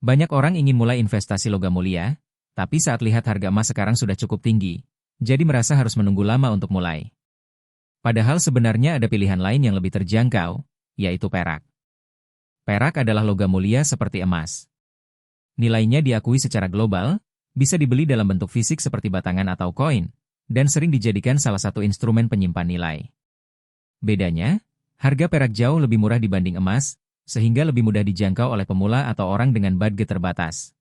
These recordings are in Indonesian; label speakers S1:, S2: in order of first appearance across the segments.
S1: Banyak orang ingin mulai investasi logam mulia, tapi saat lihat harga emas sekarang sudah cukup tinggi, jadi merasa harus menunggu lama untuk mulai. Padahal sebenarnya ada pilihan lain yang lebih terjangkau, yaitu perak. Perak adalah logam mulia seperti emas. Nilainya diakui secara global, bisa dibeli dalam bentuk fisik seperti batangan atau koin, dan sering dijadikan salah satu instrumen penyimpan nilai. Bedanya, harga perak jauh lebih murah dibanding emas, sehingga lebih mudah dijangkau oleh pemula atau orang dengan budget terbatas.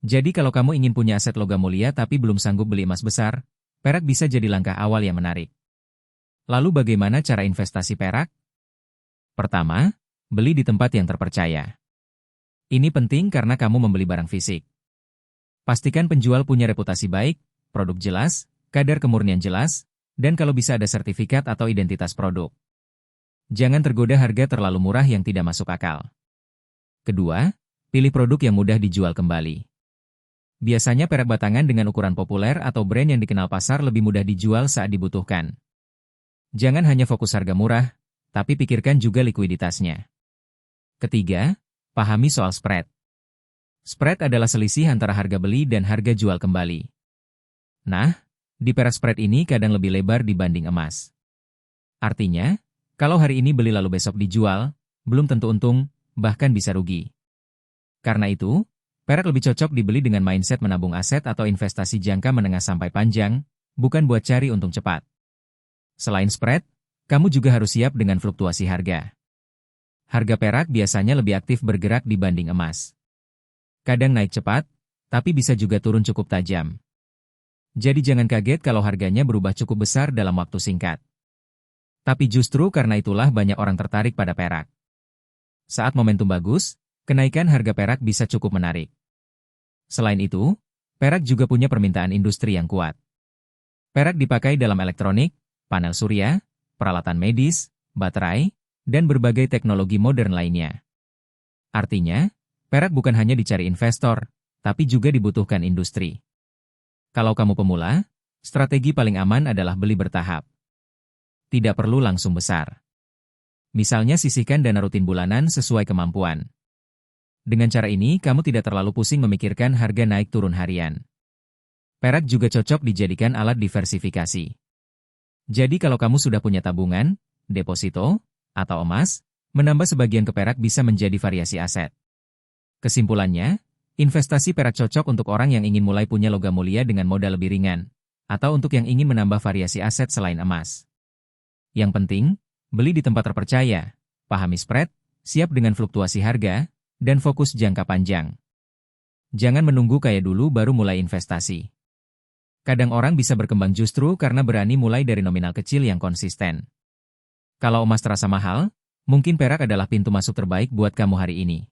S1: Jadi kalau kamu ingin punya aset logam mulia tapi belum sanggup beli emas besar, perak bisa jadi langkah awal yang menarik. Lalu bagaimana cara investasi perak? Pertama, beli di tempat yang terpercaya. Ini penting karena kamu membeli barang fisik. Pastikan penjual punya reputasi baik, produk jelas, kadar kemurnian jelas, dan kalau bisa ada sertifikat atau identitas produk. Jangan tergoda harga terlalu murah yang tidak masuk akal. Kedua, pilih produk yang mudah dijual kembali. Biasanya perak batangan dengan ukuran populer atau brand yang dikenal pasar lebih mudah dijual saat dibutuhkan. Jangan hanya fokus harga murah, tapi pikirkan juga likuiditasnya. Ketiga, pahami soal spread. Spread adalah selisih antara harga beli dan harga jual kembali. Nah, di perak spread ini kadang lebih lebar dibanding emas. Artinya, kalau hari ini beli lalu besok dijual, belum tentu untung, bahkan bisa rugi. Karena itu, perak lebih cocok dibeli dengan mindset menabung aset atau investasi jangka menengah sampai panjang, bukan buat cari untung cepat. Selain spread, kamu juga harus siap dengan fluktuasi harga. Harga perak biasanya lebih aktif bergerak dibanding emas. Kadang naik cepat, tapi bisa juga turun cukup tajam. Jadi jangan kaget kalau harganya berubah cukup besar dalam waktu singkat. Tapi justru karena itulah banyak orang tertarik pada perak. Saat momentum bagus, kenaikan harga perak bisa cukup menarik. Selain itu, perak juga punya permintaan industri yang kuat. Perak dipakai dalam elektronik, panel surya, peralatan medis, baterai, dan berbagai teknologi modern lainnya. Artinya, perak bukan hanya dicari investor, tapi juga dibutuhkan industri. Kalau kamu pemula, strategi paling aman adalah beli bertahap. Tidak perlu langsung besar. Misalnya sisihkan dana rutin bulanan sesuai kemampuan. Dengan cara ini, kamu tidak terlalu pusing memikirkan harga naik turun harian. Perak juga cocok dijadikan alat diversifikasi. Jadi kalau kamu sudah punya tabungan, deposito, atau emas, menambah sebagian ke perak bisa menjadi variasi aset. Kesimpulannya, investasi perak cocok untuk orang yang ingin mulai punya logam mulia dengan modal lebih ringan, atau untuk yang ingin menambah variasi aset selain emas. Yang penting, beli di tempat terpercaya, pahami spread, siap dengan fluktuasi harga, dan fokus jangka panjang. Jangan menunggu kaya dulu baru mulai investasi. Kadang orang bisa berkembang justru karena berani mulai dari nominal kecil yang konsisten. Kalau emas terasa mahal, mungkin perak adalah pintu masuk terbaik buat kamu hari ini.